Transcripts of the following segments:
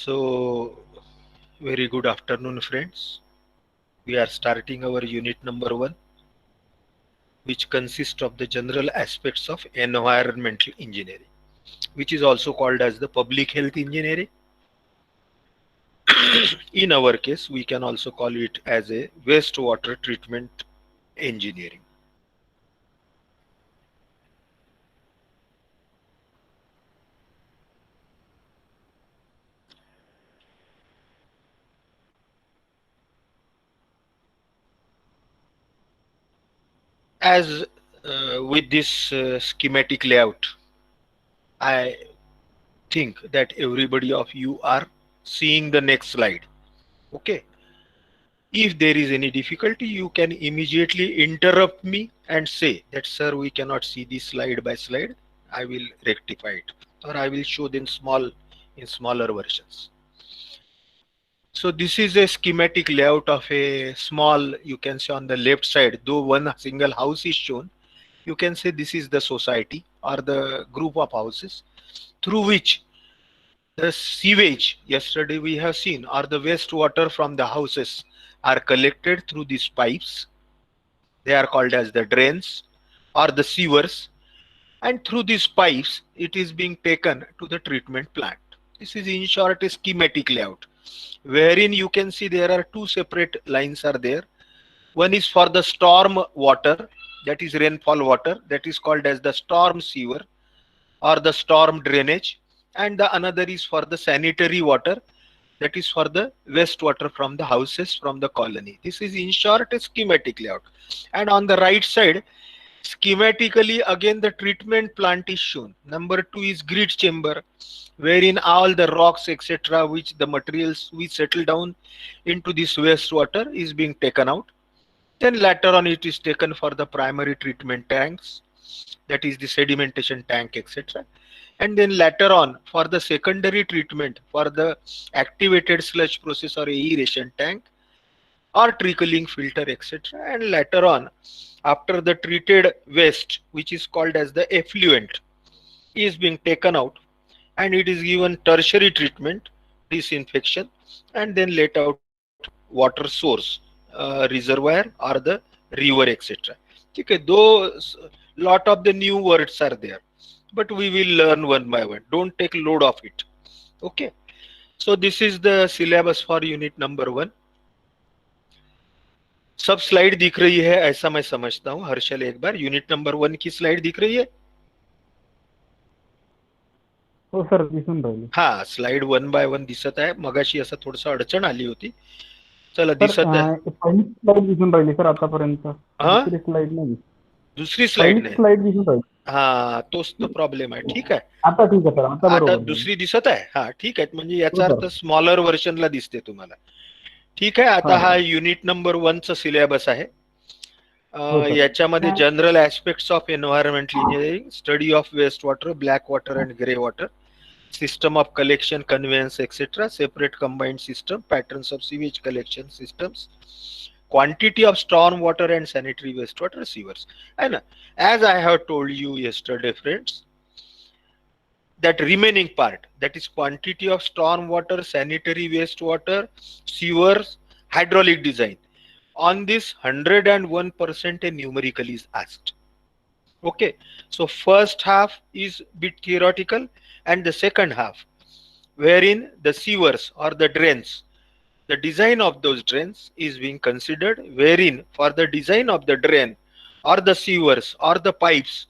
So, very good afternoon, friends. We are starting our unit number 1, which consists of the general aspects of environmental engineering, which is also called as the public health engineering. In our case, we can also call it as a wastewater treatment engineering. As with this schematic layout, I think that everybody of you are seeing the next slide. Okay. If there is any difficulty, you can immediately interrupt me and say that, sir, we cannot see this slide by slide. I will rectify it, or I will show them in smaller versions. So this is a schematic layout of a small, you can say on the left side, though one single house is shown, you can say this is the society or the group of houses through which the sewage, yesterday we have seen, or the wastewater from the houses are collected through these pipes. They are called as the drains or the sewers, and through these pipes it is being taken to the treatment plant. This is in short a schematic layout, wherein you can see there are two separate lines are there. One is for the storm water, that is rainfall water, that is called as the storm sewer or the storm drainage, and the another is for the sanitary water, that is for the wastewater from the houses from the colony. This is in short a schematic layout. And on the right side, schematically again the treatment plant is shown. Number 2 is grit chamber, wherein all the rocks etc. which the materials we settle down into this wastewater is being taken out. Then later on it is taken for the primary treatment tanks, that is the sedimentation tank etc. And then later on for the secondary treatment for the activated sludge process or aeration tank or trickling filter etc. And later on, after the treated waste, which is called as the effluent, is being taken out and it is given tertiary treatment, disinfection, and then let out water source, reservoir or the river etc. Okay, those lot of the new words are there, but we will learn one by one. Don't take load of it. Okay, so this is the syllabus for unit number 1. सब slide दिख रही है ऐसा मैं समझता हूं. हर्षल, एक बार unit number 1 की स्लाइड दिख रही है? हो सर, दिसून राहिली. हा, स्लाइड 1 बाय 1 दिसत आहे. मगाशी असं थोडस अडचण आली होती. चला, सर दिसत आहे. पहिली स्लाइड दिसून राहिली सर आतापर्यंत. हा, दुसरी स्लाइड नाही. दुसरी स्लाइड पहिलीच नाही. स्लाइड दिसून राहिली. हा, तोच तो प्रॉब्लेम आहे. ठीक आहे, आता ठीक आहे सर, आता आता बरोबर झालं. दुसरी दिसत आहे. हा, ठीक आहे. म्हणजे हो याचा सर. अर्थ स्मॉलर व्हर्जनला दिसते तुम्हाला. ठीक आहे. आता हा युनिट नंबर 1 चा सिलेबस आहे. हो सर. याच्यामध्ये general aspects of environmental engineering, study of waste water, black water and grey water, system of collection, conveyance, etc., separate combined system, patterns of sewage collection systems, quantity of storm water and sanitary wastewater sewers. And as I have told you yesterday, friends, that remaining part, that is quantity of storm water, sanitary wastewater, sewers, hydraulic design, on this 101% a numerical is asked. Okay, so first half is bit theoretical and the second half, wherein the sewers or the drains, the design of those drains is being considered, wherein for the design of the drain or the sewers or the pipes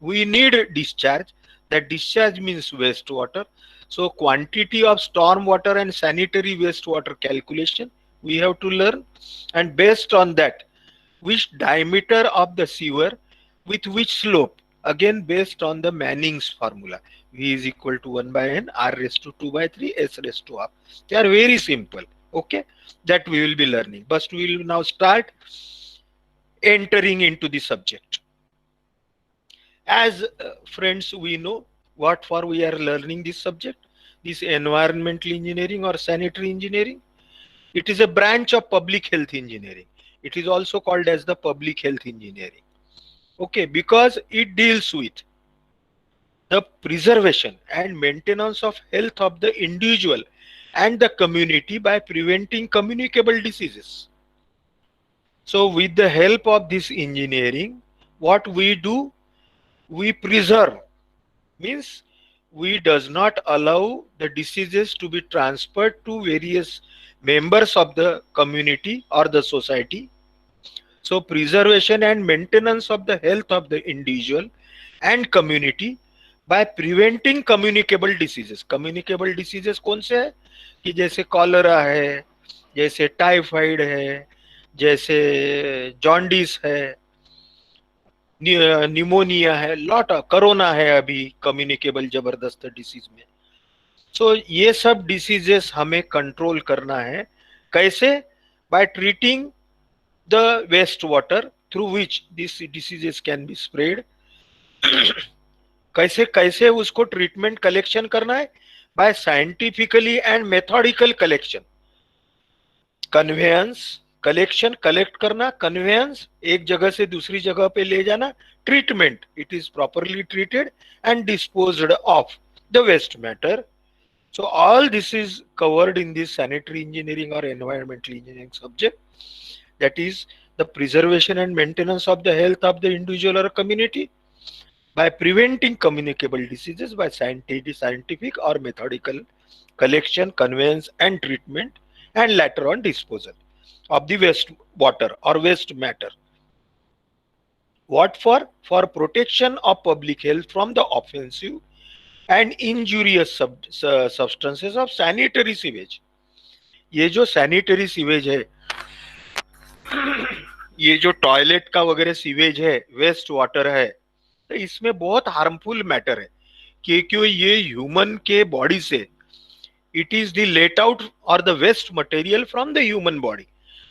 we need discharge. That discharge means wastewater. So quantity of storm water and sanitary wastewater calculation we have to learn, and based on that, which diameter of the sewer with which slope, again based on the Manning's formula, V is equal to 1 by n, R raised to 2 by 3, S raised to half. They are very simple. Okay, that we will be learning, but we will now start entering into the subject. As friends, we know what for we are learning this subject, this environmental engineering or sanitary engineering. It is a branch of public health engineering. It is also called as the public health engineering. Okay, because it deals with the preservation and maintenance of health of the individual and the community by preventing communicable diseases. So with the help of this engineering, what we do, we preserve, means we does not allow the diseases to be transferred to various members of the community or the society. So preservation and maintenance of the health of the individual and community by preventing communicable diseases. Communicable diseases कौन से है कि जैसे cholera है, जैसे typhoid है, जैसे jaundice है, न्यूमोनिया है, लॉट ऑफ कोरोना है अभी कम्युनिकेबल जबरदस्त डिसीज में. सो ये सब डिसीजेस हमें कंट्रोल करना है. कैसे? By treating the waste water through which this diseases can be spread. कैसे कैसे उसको ट्रीटमेंट कलेक्शन करना है? By scientifically and methodical collection. Conveyance, collection, collect करना, कन्वेयंस, एक जगह से दूसरी जगह पे ले जाना, treatment, it is properly treated and disposed of the waste matter. So all this is covered in this sanitary engineering or environmental engineering subject, that is the preservation and maintenance of the health of the individual or community by preventing communicable diseases by scientific or methodical collection, conveyance and treatment, and later on disposal of the waste water or waste matter. What for? For protection of public health from the offensive and injurious substances of sanitary sewage. ये जो sanitary sewage है, ये जो toilet का वगैरह sewage है, waste water है, तो इसमें बहुत हार्मफुल मैटर है क्योंकि ये ह्यूमन के बॉडी से, it is the let out और the waste material from the human body.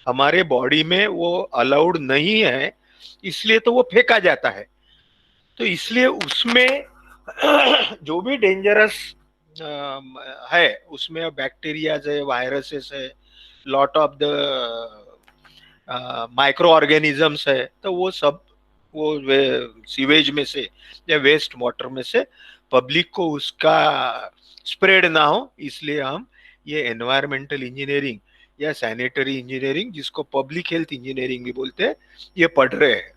हमारे बॉडी में वो अलाउड नहीं है, इसलिए तो वो फेंका जाता है. तो इसलिए उसमें जो भी डेंजरस है उसमें बैक्टीरियाज है, वायरसेस है, lot of the micro organisms है, तो वो सब वो सीवेज में से या वेस्ट वाटर में से पब्लिक को उसका स्प्रेड ना हो, इसलिए हम ये एनवायरमेंटल इंजीनियरिंग या सैनिटरी इंजीनियरिंग, जिसको पब्लिक हेल्थ इंजीनियरिंग भी बोलते हैं, ये पढ़ रहे हैं.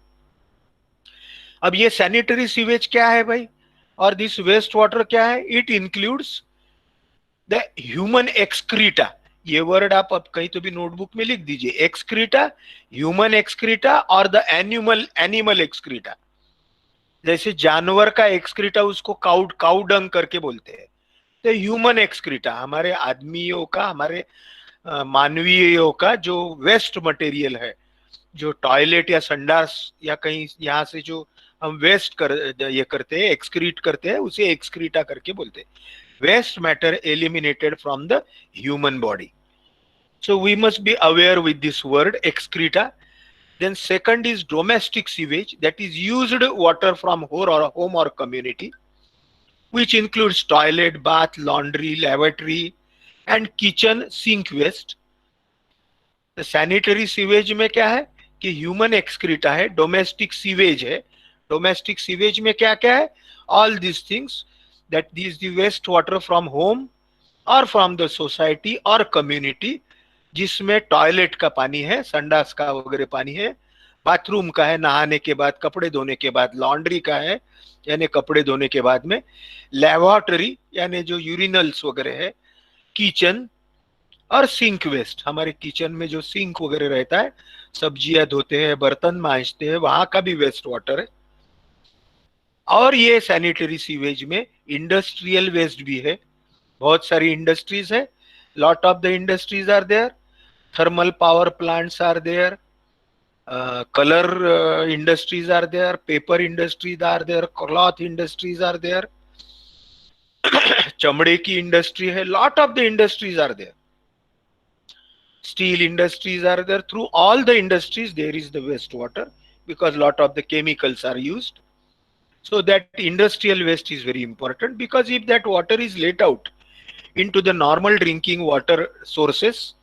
अब ये सैनिटरी सीवेज क्या है भाई, और दिस वेस्ट वाटर क्या है? It includes the human excreta. ये वर्ड आप अब कहीं तो भी नोटबुक में लिख दीजिए, एक्सक्रीटा, ह्यूमन एक्सक्रीटा और द एनिमल एक्सक्रीटा. जैसे जानवर का एक्सक्रीटा उसको काउ डंग करके बोलते हैं, तो ह्यूमन एक्सक्रीटा हमारे आदमियों का, हमारे मानवीयों का जो वेस्ट मटेरियल है, जो टॉयलेट या संडास या कहीं यहाँ से जो हम वेस्ट ये करते हैं, एक्सक्रीट करते हैं, उसे एक्सक्रीटा करके बोलते हैं. Waste matter eliminated from the human body. So we must be aware with this word excreta. Then second is domestic sewage, that is used water from home or community, which includes toilet, bath, laundry, lavatory and kitchen sink waste. The sanitary sewage में क्या है कि human excreta है, domestic sewage है. Domestic sewage में क्या क्या है? All these things, that is the waste water from home or from the society or community, जिसमें टॉयलेट का पानी है, संडास का वगैरह पानी है, बाथरूम का है नहाने के बाद, कपड़े धोने के बाद, लॉन्ड्री का है यानी कपड़े धोने के बाद में, लेबोरेटरी यानी जो यूरिनल्स वगैरह है, किचन और सिंक वेस्ट. हमारे किचन में जो सिंक वगैरह रहता है, सब्जियां धोते हैं, बर्तन मांजते हैं, वहां का भी वेस्ट वाटर है. और ये सैनिटरी सीवेज में इंडस्ट्रियल वेस्ट भी है. बहुत सारी इंडस्ट्रीज है, lot of the industries are there, thermal power plants are there, colour industries are there, paper industries are there, cloth industries are there, चमड़े की इंडस्ट्री है, lot of the industries are there, steel industries are there. Through all the industries there is the wastewater, because lot of the chemicals are used. So that industrial waste is very important, because if that water is let out into the normal drinking water sources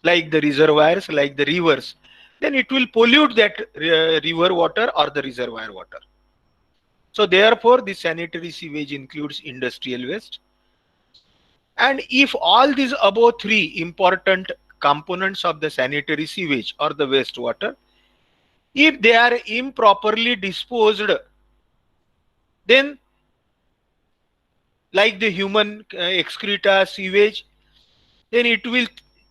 like the reservoirs, like the rivers, then it will pollute that river water or the reservoir water. So therefore the sanitary sewage includes industrial waste. And if all these above three important components of the sanitary sewage or the wastewater, if they are improperly disposed, then like the human excreta, sewage, then it will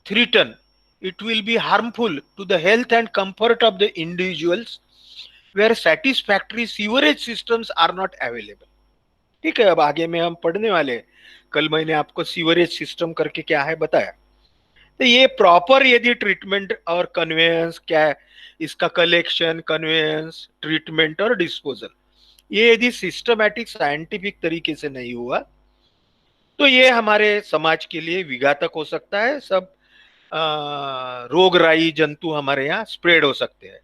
threaten, it will be harmful to the health and comfort of the individuals where satisfactory sewerage systems are not available. ठीक है, अब आगे में हम पढ़ने वाले हैं। कल मैंने आपको सीवरेज सिस्टम करके क्या है बताया। तो ये प्रॉपर यदि ट्रीटमेंट और कन्वेयंस क्या है, इसका कलेक्शन, कन्वेयंस, ट्रीटमेंट और डिस्पोजल, ये यदि सिस्टमैटिक साइंटिफिक तरीके से नहीं हुआ तो ये हमारे समाज के लिए विघातक हो सकता है। सब रोगराई जंतु हमारे यहाँ स्प्रेड हो सकते हैं।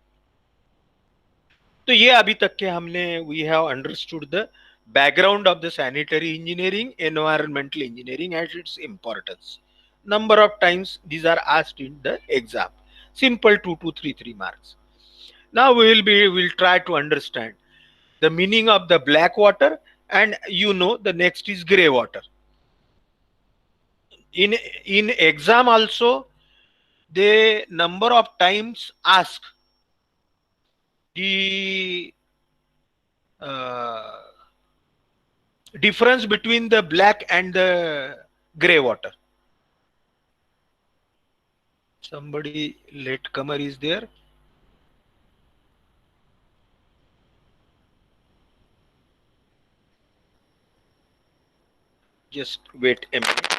तो ये अभी तक के हमने we have understood the background of the sanitary engineering, environmental engineering and its importance. Number of times these are asked in the exam. Simple 2 to 3 marks. Now we'll try to understand the meaning of the black water, and the next is gray water. In exam also, they number of times ask the difference between the black and the gray water. Somebody latecomer is there. Just wait a minute.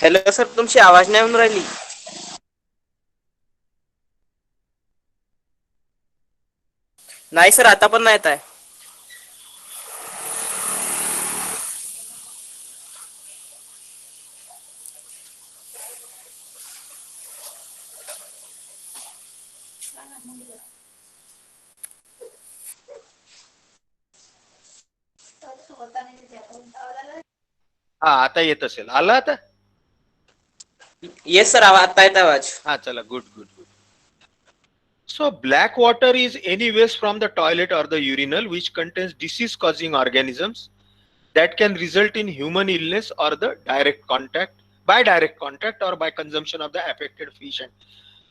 Hello sir, तुमची आवाज नाही येऊन राहिली. नाही sir, आता पण नाही येत आहे. हा, आता येत असेल. आला आता? येस सर, आता येत आवाज. हा, चला, good good good. So black water is any waste from the toilet or the urinal which contains disease causing organisms that can result in human illness or the by direct contact or by consumption of the affected fish. And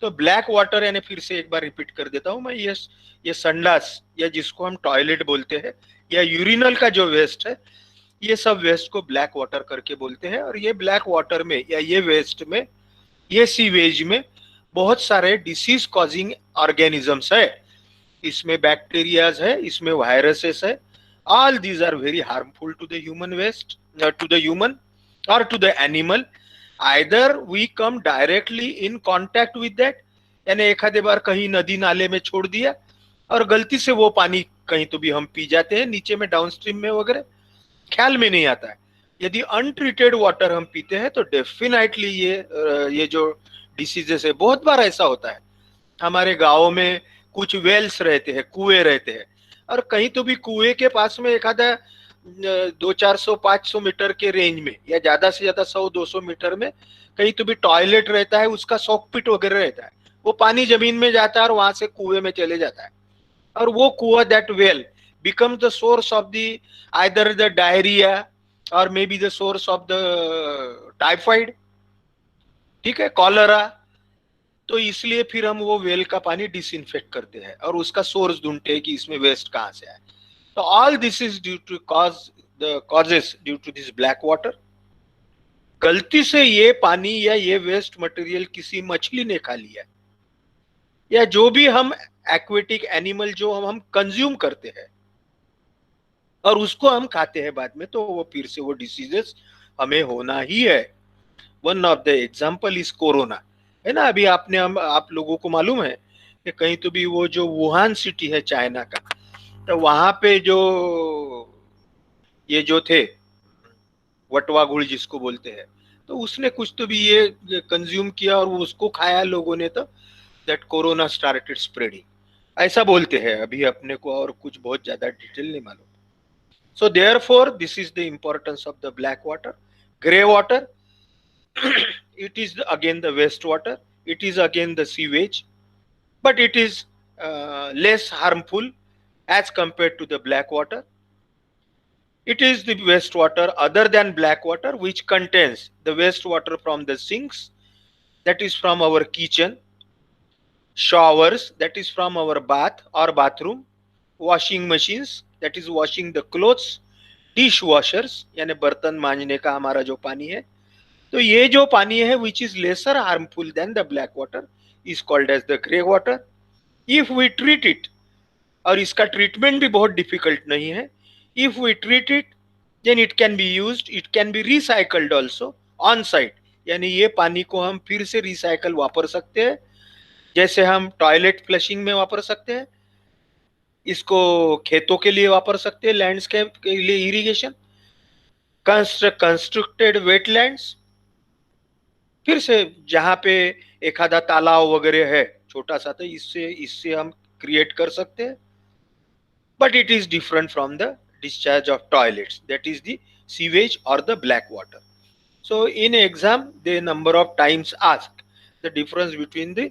तो black water, यानी फिर से एक बार repeat कर देता हूं मैं, ये संडास या जिसको हम टॉयलेट बोलते हैं या यूरिनल का जो वेस्ट है, ये सब वेस्ट को ब्लैक वाटर करके बोलते हैं। और ये ब्लैक वाटर में या ये वेस्ट में, ये सीवेज में बहुत सारे डिसीज कॉजिंग ऑर्गेनिजम्स है। इसमें बैक्टीरियाज है, इसमें वायरसेस है। All these are very harmful to the human waste, to the human और to the animal. Either we come directly in contact with that, यानी एखादे बार कहीं नदी नाले में छोड़ दिया और गलती से वो पानी कहीं तो भी हम पी जाते हैं, नीचे में डाउनस्ट्रीम में वगैरह, ख्याल में नहीं आता है। यदि अनट्रीटेड वाटर हम पीते हैं तो डेफिनेटली ये जो डिसीजेस है, बहुत बार ऐसा होता है। हमारे गाँव में कुछ वेल्स रहते हैं, कुएं रहते हैं, और कहीं तो भी कुएं के पास में एक आधा 200-400 500 मीटर के रेंज में, या ज्यादा से ज्यादा 100-200 मीटर में कहीं तो भी टॉयलेट रहता है, उसका सॉकपिट वगैरह रहता है, वो पानी जमीन में जाता है और वहां से कुएं में चले जाता है, और वो कुआ, that well become the source of the either the diarrhoea और मे be the source of the typhoid, ठीक है, कॉलरा। तो इसलिए फिर हम वो वेल का पानी डिसइंफेक्ट करते हैं और उसका सोर्स ढूंढते हैं कि इसमें वेस्ट कहाँ से आए। तो all this is due to causes due to this black water. गलती से ये पानी या ये वेस्ट मटेरियल किसी मछली ने खा लिया, या जो भी हम एक्वेटिक एनिमल जो हम कंज्यूम करते हैं और उसको हम खाते हैं बाद में, तो वो फिर से वो डिसीजेस हमें होना ही है। One of the example is corona, है ना। अभी आपने हम आप लोगों को मालूम है कि कहीं तो भी वो जो वुहान सिटी है चाइना का, तो वहां पे जो ये जो थे वटवा गुड़ जिसको बोलते हैं, तो उसने कुछ तो भी ये कंज्यूम किया और वो उसको खाया लोगों ने, तो दैट कोरोना स्टार्टेड स्प्रेडिंग, ऐसा बोलते हैं। अभी अपने को और कुछ बहुत ज्यादा डिटेल नहीं मालूम। So therefore, this is the importance of the black water. Grey water, it is again the wastewater. It is again the sewage, but it is less harmful as compared to the black water. It is the wastewater other than black water which contains the wastewater from the sinks, that is from our kitchen, showers, that is from our bath or bathroom, washing machines, that is washing the clothes, dish washers यानी बर्तन मांजने का हमारा जो पानी है। तो ये जो पानी है which is lesser harmful than the black water is called as the grey water. If we treat it, और इसका ट्रीटमेंट भी बहुत डिफिकल्ट नहीं है, if we treat it then it can be used, it can be recycled also on site, यानी ये पानी को हम फिर से रिसाइकल वापर सकते हैं, जैसे हम टॉयलेट फ्लशिंग में वापर सकते हैं, इसको खेतों के लिए वापर सकते हैं, लैंडस्केप के लिए, इरिगेशन, कंस्ट्रक्टेड वेटलैंड्स, फिर से जहां पे एक आधा तालाब वगैरह है छोटा सा, तो इससे इससे हम क्रिएट कर सकते हैं। But it is different from the discharge of toilets, that is the sewage और the black water. So in exam the number of times ask the difference between the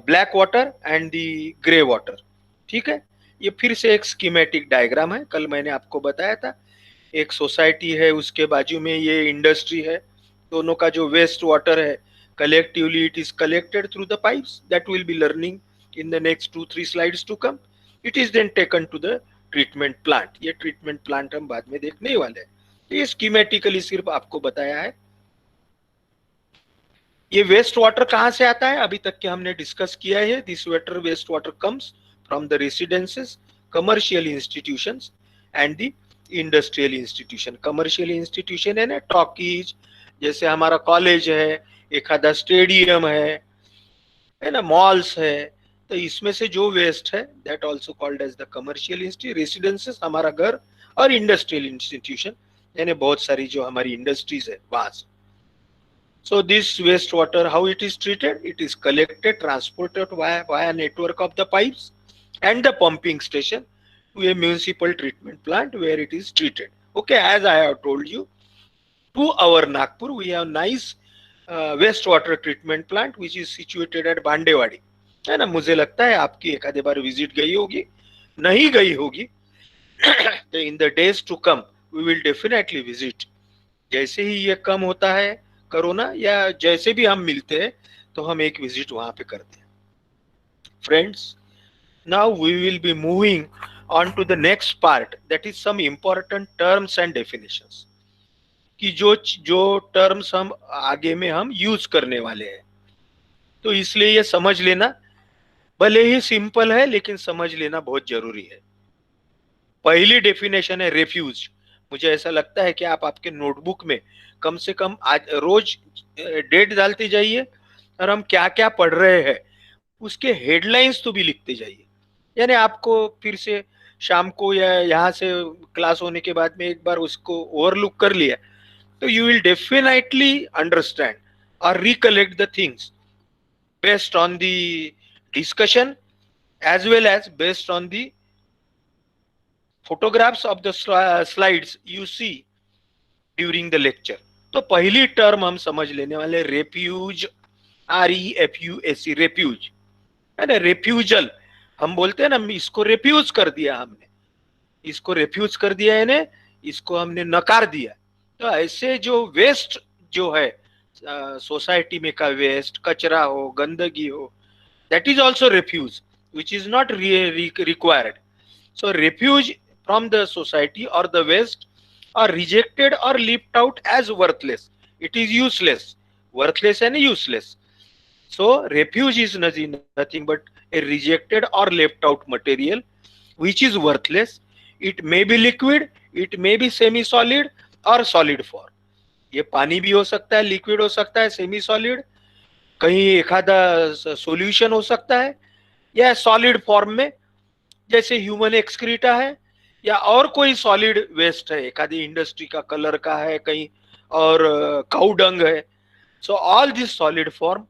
black water and the grey water, ठीक है। ये फिर से एक schematic diagram है, कल मैंने आपको बताया था। एक सोसाइटी है, उसके बाजू में ये इंडस्ट्री है, दोनों का जो वेस्ट वाटर है collectively it is collected through the pipes, that will be learning in the next 2-3 slides to come. It is then taken to the treatment plant, ये ट्रीटमेंट प्लांट हम बाद में देखने ही वाले हैं। तो ये स्कीमेटिकली सिर्फ आपको बताया है। ये वेस्ट वाटर कहाँ से आता है, अभी तक के हमने डिस्कस किया है। This water, waste water comes from the residences, commercial institutions and the industrial institution. Commercial institution है ना, टॉकीज, जैसे हमारा कॉलेज है, एक आधा स्टेडियम है ना, मॉल्स है, तो इसमें से जो वेस्ट है that also called as the commercial institution. Residences हमारा घर, और इंडस्ट्रियल इंस्टीट्यूशन यानी बहुत सारी जो हमारी इंडस्ट्रीज है वहां से। So this wastewater, how it is treated? It is collected, transported via network of the pipes and the pumping station to a municipal treatment plant where it is treated. Okay, as I have told you, to our Nagpur we have nice wastewater treatment plant which is situated at Bandewadi, है ना। मुझे लगता है आपकी एक आधे बार visit गई होगी, नहीं गई होगी तो in the days to come we will definitely visit. जैसे ही ये कम होता है कोरोना, या जैसे भी हम मिलते हैं, तो हम एक विजिट वहां पे करते हैं। Friends, now we will be moving on to the next part, that is some important terms and definitions, कि जो टर्म्स हम आगे में हम यूज करने वाले हैं। तो इसलिए ये समझ लेना, भले ही सिंपल है लेकिन समझ लेना बहुत जरूरी है। पहली डेफिनेशन है रेफ्यूज। मुझे ऐसा लगता है कि आप आपके नोटबुक में कम से कम आज रोज डेट डालते जाइए, और हम क्या क्या पढ़ रहे हैं उसके हेडलाइंस तो भी लिखते जाइए। यानी आपको फिर से शाम को या यहाँ से क्लास होने के बाद में एक बार उसको ओवरलुक कर लिया, तो यू विल डेफिनेटली अंडरस्टैंड और recollect the things based on the discussion as well as based on the photographs of the slides you see during the lecture. तो पहली टर्म हम समझ लेने वाले रेफ्यूज, REFUSE, रेफ्यूज है ना, रेफ्यूजल हम बोलते हैं ना, इसको रेफ्यूज कर दिया हमने, इसको रेफ्यूज कर दिया यानी इसको हमने नकार दिया। तो ऐसे जो वेस्ट जो है सोसाइटी में का वेस्ट, कचरा हो, गंदगी हो, that is also refuse, which is not required. So refuse from the society or the waste are rejected or left out as worthless. It is useless, worthless and useless. So refuse is nothing but a rejected or left out material which is worthless. It may be liquid, it may be semi-solid or solid form. ये पानी भी हो सकता है, liquid हो सकता है, semi solid, कहीं एखादा सॉल्यूशन हो सकता है, या सॉलिड फॉर्म में जैसे ह्यूमन एक्सक्रीटा है, या और कोई सॉलिड वेस्ट है, एखादी इंडस्ट्री का कलर का है कहीं, और काउ डंग है. So all this solid form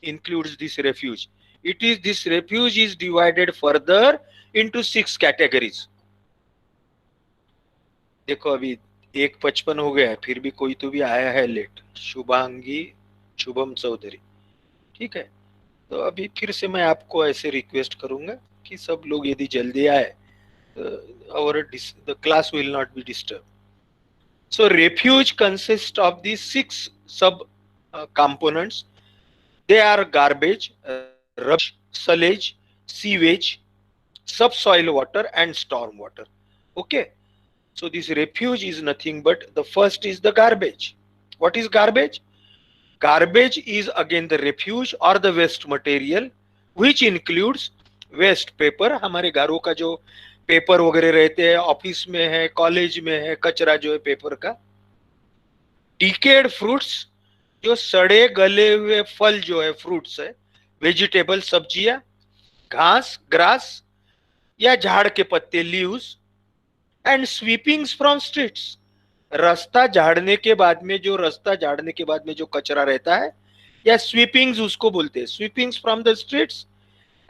includes this refuge. This refuge is divided further into 6 categories. देखो अभी 1:55 हो गया है, फिर भी कोई तो भी आया है लेट, शुभम चौधरी, ठीक है. तो अभी फिर से मैं आपको ऐसे रिक्वेस्ट करूंगा कि सब लोग यदि जल्दी आए, और the class will not be disturbed. So refuge consists of these 6 sub components. They are garbage, rubbish, sewage, sewage, subsoil water and storm water. Okay. So this refuge is nothing but, the first is the garbage. What is garbage? Garbage is again the refuge or the waste material which includes waste paper. हमारे घरों का जो paper वगैरह रहते हैं, office में है, college में है, कचरा जो है पेपर का. Decayed fruits, जो सड़े गले हुए फल जो है, फ्रूट्स है, वेजिटेबल, सब्जियां, घास, ग्रास या झाड़ के पत्ते, लीव्स, एंड स्वीपिंग्स फ्रॉम स्ट्रीट्स. रास्ता झाड़ने के बाद में जो कचरा रहता है, या स्वीपिंग्स उसको बोलते हैं, sweepings from the streets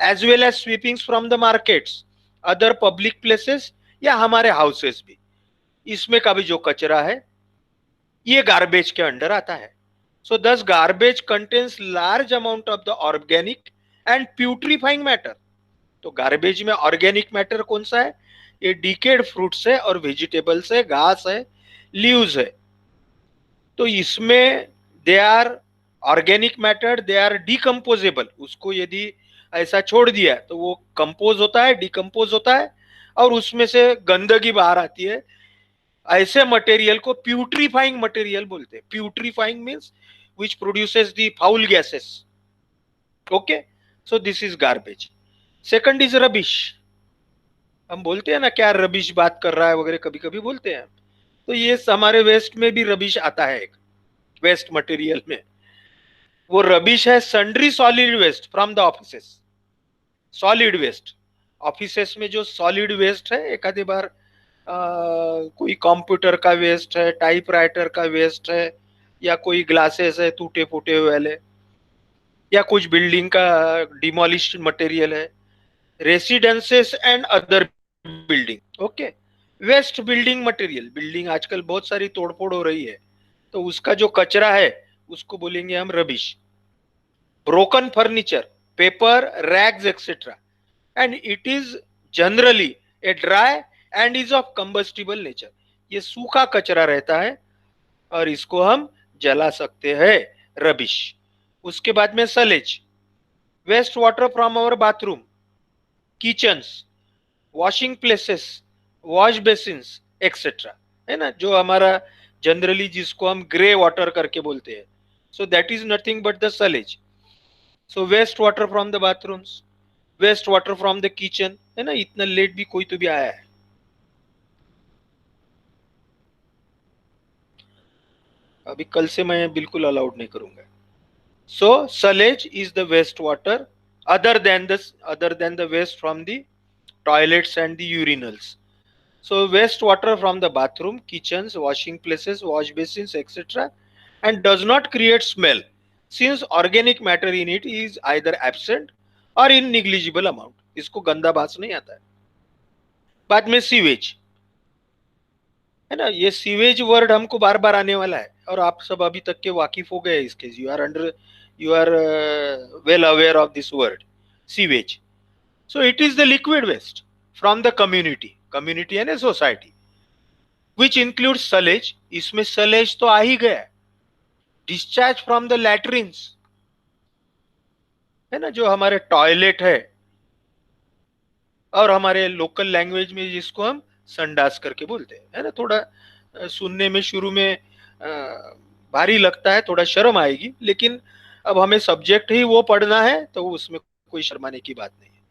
as well as sweepings from the markets, other public places, या हमारे हाउसेस भी, इसमें का भी जो कचरा है ये गार्बेज के अंडर आता है. So thus garbage contains large amount of the organic and putrefying matter. तो गार्बेज में ऑर्गेनिक मैटर कौन सा है? ये डिकेड फ्रूट्स है और वेजिटेबल्स है, घास है, लीव्स है. तो इसमें they are organic matter, they are decomposable. उसको यदि ऐसा छोड़ दिया तो वो कंपोज होता है, डिकम्पोज होता है, और उसमें से गंदगी बाहर आती है. ऐसे मटेरियल को प्यूट्रीफाइंग मटेरियल बोलते हैं. प्यूट्रीफाइंग means which produces the foul gases. Okay, so this is garbage. Second is rubbish. हम बोलते हैं ना क्या रबिश बात कर रहा है वगैरह, कभी कभी बोलते हैं. तो ये हमारे वेस्ट में भी रबिश आता है, एक वेस्ट मटेरियल में. वो रबिश है sundry solid waste from the offices. Solid waste, offices में जो सॉलिड वेस्ट है, एक आधे बार कोई कंप्यूटर का वेस्ट है, टाइपराइटर का वेस्ट है, या कोई ग्लासेस है टूटे फूटे वाले, या कुछ बिल्डिंग का डिमोलिश्ड मटेरियल है, residences and other building. Okay, waste building material, building आजकल बहुत सारी तोड़फोड़ हो रही है, तो उसका जो कचरा है उसको बोलेंगे हम rubbish. Broken furniture, paper, rags etcetera, and it is generally a dry and is of combustible nature. ये सूखा कचरा रहता है और इसको हम जला सकते हैं, रबिश. उसके बाद में sludge, waste water from our bathroom, kitchens, washing places, wash basins etcetera, है ना, जो हमारा जनरली जिसको हम ग्रे वाटर करके बोलते हैं. So that is nothing but the sullage. So waste water from the bathrooms, waste water from the kitchen, है ना. इतना लेट भी कोई तो भी आया है. अभी कल से मैं बिल्कुल अलाउड नहीं करूंगा. So sullage is the waste water other than the waste from the toilets and the urinals. So waste water from the bathroom, kitchens, washing places, wash basins etcetera, and does not create smell since organic matter in it is either absent और in negligible amount. इसको गंदा बास नहीं आता है. बाद में sewage, है ना। ये सीवेज वर्ड हमको बार बार आने वाला है और आप सब अभी तक के वाकिफ हो गए इसके, you are well aware of this word sewage. So it is the liquid waste from the community, community यानी सोसाइटी, विच इंक्लूड सलेज, इसमें सलेज तो आ ही गया, डिस्चार्ज फ्रॉम द लैट्रिन्स, है ना, जो हमारे टॉयलेट है और हमारे लोकल लैंग्वेज में जिसको हम संडास करके बोलते हैं, है ना. थोड़ा सुनने में शुरू में भारी लगता है, थोड़ा शर्म आएगी, लेकिन अब हमें सब्जेक्ट ही वो पढ़ना है तो उसमें कोई शर्माने की बात नहीं है.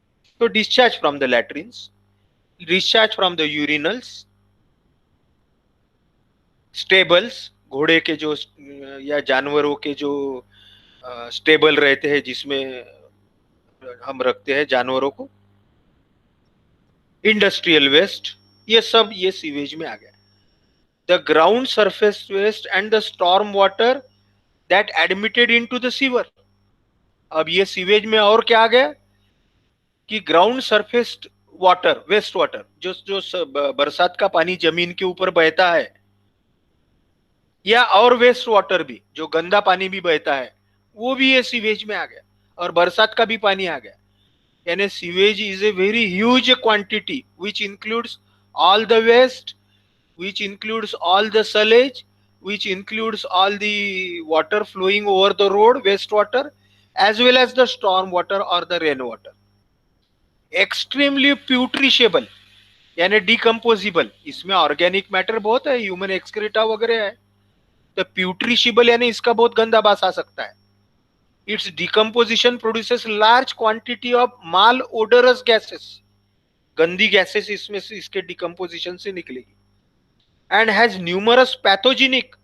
तो discharge from the latrines, discharge from the urinals, stables, घोड़े के जो या जानवरों के जो स्टेबल रहते हैं जिसमें हम रखते हैं जानवरों को, इंडस्ट्रियल वेस्ट, ये सब ये सीवेज में आ गया. The ground surface waste and the storm water that admitted into the sewer. अब ये सीवेज में और क्या आ गया कि ground surface water, waste water, जो जो बरसात का पानी जमीन के ऊपर बहता है, या और वेस्ट वाटर भी जो गंदा पानी भी बहता है, वो भी ये सीवेज में आ गया, और बरसात का भी पानी आ गया. यानी sewage is a very huge quantity which includes all the waste, which includes all the sillage, which includes all the water flowing over the road, wastewater, as well as the storm water or the rain water. Extremely putrescible यानी decomposable, इसमें organic matter बहुत है, human excreta वगैरह है. तो putrescible यानी इसका बहुत गंदा बास आ सकता है. Its decomposition produces large quantity of malodorous gases, गंदी गैसेस इसमें से इसके डिकम्पोजिशन से निकलेगी. एंड हैज न्यूमरस पैथोजेनिक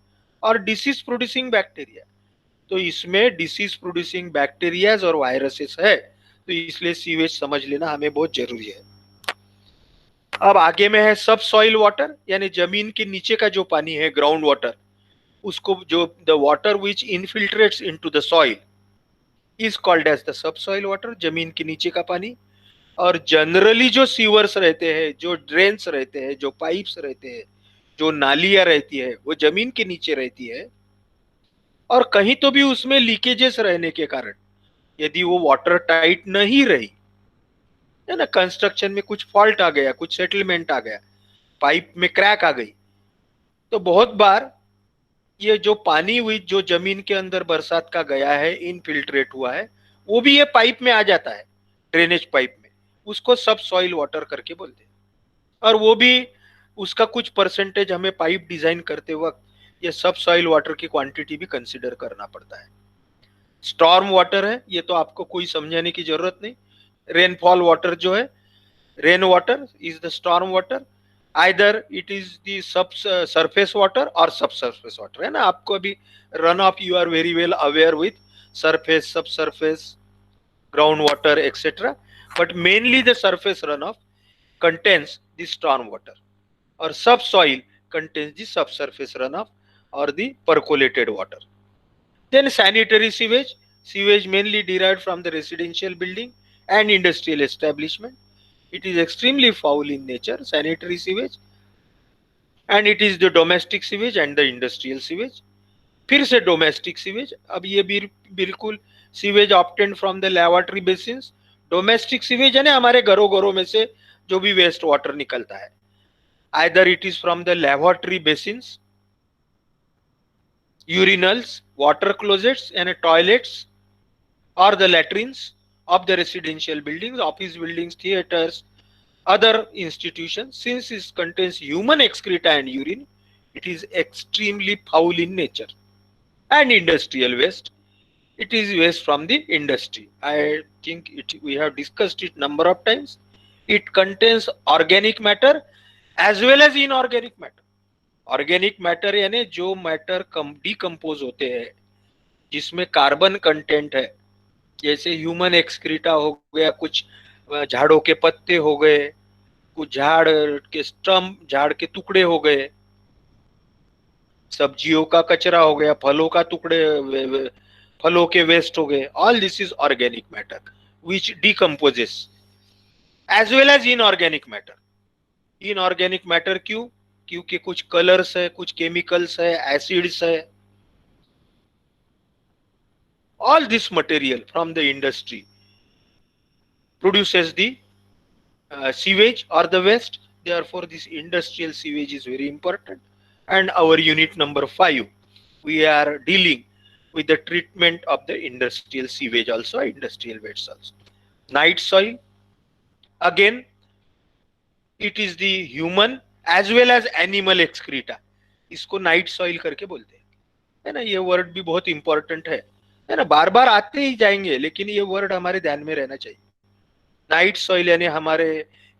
और डिसीज प्रोड्यूसिंग बैक्टीरिया. तो इसमें डिसीज प्रोड्यूसिंग बैक्टीरियाज और वायरसेस है, तो इसलिए सीवेज समझ लेना हमें बहुत जरूरी है. अब आगे में है सब सॉइल वाटर, यानी जमीन के नीचे का जो पानी है, ग्राउंड वाटर, उसको जो the water which infiltrates into the soil is called as the sub soil water, जमीन के नीचे का पानी. और जनरली जो सीवर्स रहते हैं, जो ड्रेन्स रहते हैं, जो पाइप्स रहते हैं, जो नालियां रहती है, वो जमीन के नीचे रहती है. और कहीं तो भी उसमें लीकेजेस रहने के कारण, यदि वो वाटर टाइट नहीं रही, है ना, कंस्ट्रक्शन में कुछ फॉल्ट आ गया, कुछ सेटलमेंट आ गया, पाइप में क्रैक आ गई, तो बहुत बार ये जो पानी हुई जो जमीन के अंदर बरसात का गया है, इनफिल्ट्रेट हुआ है, वो भी ये पाइप में आ जाता है, ड्रेनेज पाइप में. उसको सब सॉइल वाटर करके बोलते हैं. और वो भी उसका कुछ परसेंटेज हमें पाइप डिजाइन करते वक्त ये सब सॉइल वाटर की क्वांटिटी भी कंसीडर करना पड़ता है. स्टॉर्म वाटर है, ये तो आपको कोई समझाने की जरूरत नहीं. रेनफॉल वाटर जो है, rain water is the storm water, either it is the sub surface water और सब सरफेस वाटर, है ना. आपको अभी run off you are very well aware with surface, sub surface, ground water etcetera, but mainly the surface run off contains the storm water, or subsoil contains the subsurface runoff or the percolated water. Then sanitary sewage, sewage mainly derived from the residential building and industrial establishment. It is extremely foul in nature, sanitary sewage, and it is the domestic sewage and the industrial sewage. फिर से domestic sewage, अब ये भी बिल्कुल sewage obtained from the lavatory basins. Domestic sewage है ना, हमारे घरों घरों में से जो भी वेस्ट वाटर निकलता है, either it is from the lavatory basins, urinals, water closets यानी टॉयलेट्स, और the latrines of the residential buildings, office buildings, theaters, other institutions. Since it contains human excreta and urine, it is extremely foul in nature. And industrial waste, it is waste from the industry. I think we have discussed it number of times. It contains organic matter as well as inorganic matter. Organic matter यानी जो matter decompose होते हैं, जिसमें carbon content है, जैसे human excreta हो गया, कुछ झाड़ों के पत्ते हो गए, कुछ झाड़ के स्टम, झाड़ के टुकड़े हो गए, सब्जियों का कचरा हो गया, फलों का टुकड़े, फलों के वेस्ट हो गए. All this is organic matter which decomposes as well as inorganic matter. Inorganic matter क्यों? क्योंकि कुछ कलर्स है, कुछ केमिकल्स है, एसिड्स है. All this material from the industry produces the sewage or the waste. Therefore, this industrial sewage is very important. And our unit number 5, we are dealing with the treatment of the industrial sewage also, industrial waste also. Night soil, again, it is the human as well as animal excreta. इसको night soil करके बोलते हैं, है ना. ये word भी बहुत important है ना. बार बार आते ही जाएंगे, लेकिन ये वर्ड हमारे ध्यान में रहना चाहिए. नाइट सॉइल यानी हमारे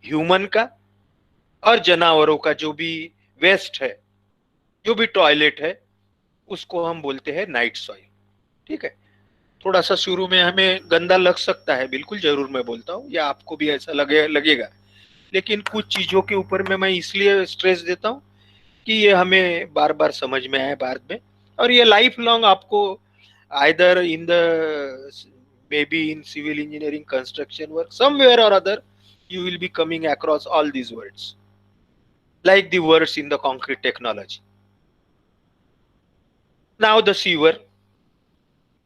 ह्यूमन का और जानवरों का जो भी वेस्ट है, जो भी टॉयलेट है, उसको हम बोलते हैं नाइट सॉइल. ठीक है. थोड़ा सा शुरू में हमें गंदा लग सकता है, बिल्कुल जरूर मैं बोलता हूँ, या आपको भी ऐसा लगेगा. लेकिन कुछ चीजों के ऊपर में मैं इसलिए स्ट्रेस देता हूँ कि ये हमें बार बार समझ में आए बाद में, और ये लाइफ लॉन्ग आपको either in the maybe in civil engineering, construction work, somewhere or other you will be coming across all these words, like the words in the concrete technology. Now the sewer,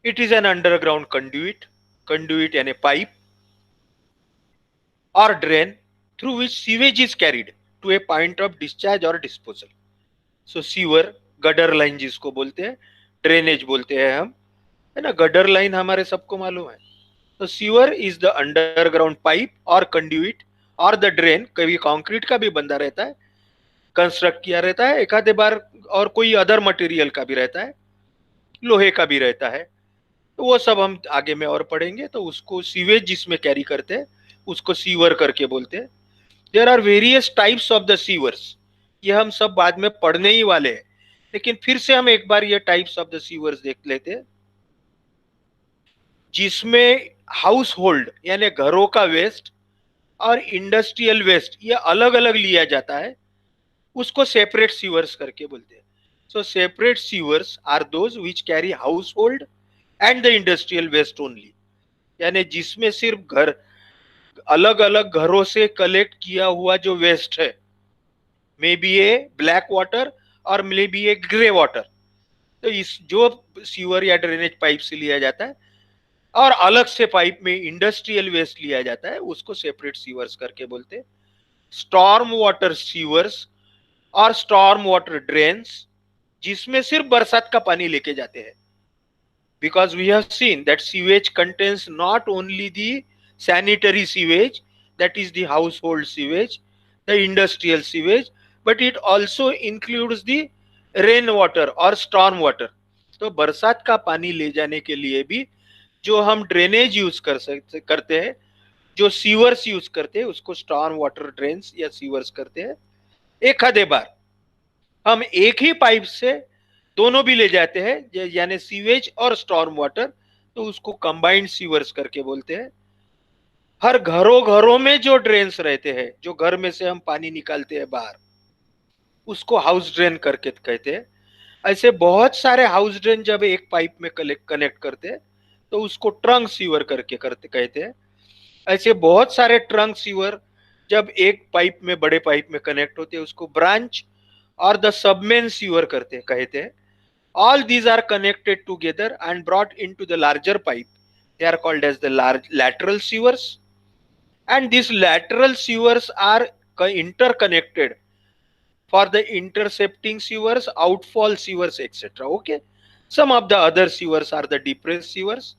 it is an underground conduit and a pipe or drain through which sewage is carried to a point of discharge or disposal. So sewer, gutter line जिसको बोलते हैं, drainage बोलते हैं हम, है ना. Gutter line हमारे सबको मालूम है. तो sewer is the underground pipe और कंड्यूइट और द ड्रेन. कभी कंक्रीट का भी बंदा रहता है, कंस्ट्रक्ट किया रहता है एक आधे बार, और कोई अदर मटेरियल का भी रहता है, लोहे का भी रहता है. तो वो सब हम आगे में और पढ़ेंगे. तो उसको सीवेज जिसमें कैरी करते हैं उसको सीवर करके बोलते हैं. There are various types of the sewers. ये हम सब बाद में पढ़ने ही वाले हैं, लेकिन फिर से हम एक बार ये टाइप्स ऑफ द सीवर्स देख लेते हैं. जिसमें हाउस होल्ड यानी घरों का वेस्ट और इंडस्ट्रियल वेस्ट ये अलग अलग लिया जाता है, उसको सेपरेट सीवर्स करके बोलते हैं. So separate sewers are those which carry household and the industrial waste only. यानी जिसमें सिर्फ घर, अलग अलग घरों से कलेक्ट किया हुआ जो वेस्ट है, maybe a black water और may be a grey water, तो इस जो सीवर या ड्रेनेज पाइप से लिया जाता है और अलग से पाइप में इंडस्ट्रियल वेस्ट लिया जाता है, उसको सेपरेट सीवर्स करके बोलते हैं. स्टॉर्म वाटर सीवर्स और स्टॉर्म वाटर ड्रेन्स, जिसमें सिर्फ बरसात का पानी लेके जाते हैं. Because we have seen that sewage contains not only the sanitary sewage, that is the house hold sewage, the industrial sewage, but it also includes the rain water और storm water. तो बरसात का पानी ले जाने के लिए भी जो हम ड्रेनेज यूज करते हैं, जो सीवर्स यूज करते हैं, उसको स्टॉर्म वाटर ड्रेन्स या सीवर्स करते हैं. एक आधे बार हम एक ही पाइप से दोनों भी ले जाते हैं, यानी सीवेज और स्टॉर्म वाटर, तो उसको कंबाइंड सीवर्स करके बोलते हैं. हर घरों में जो ड्रेन्स रहते हैं, जो घर में से हम पानी निकालते हैं बाहर, उसको हाउस ड्रेन करके कहते हैं. ऐसे बहुत सारे हाउस ड्रेन जब एक पाइप में कनेक्ट करते हैं तो उसको ट्रंक सीवर करके कहते हैं. ऐसे बहुत सारे ट्रंक सीवर जब एक पाइप में, बड़े पाइप में कनेक्ट होते हैं, उसको ब्रांच और द सबमेन सीवर कहते हैं. All these are connected together and brought into the larger pipe. They are called as the lateral sewers, and these lateral sewers are interconnected for the intercepting sewers, outfall sewers, etc. Okay. Some of the other sewers are the depressed sewers.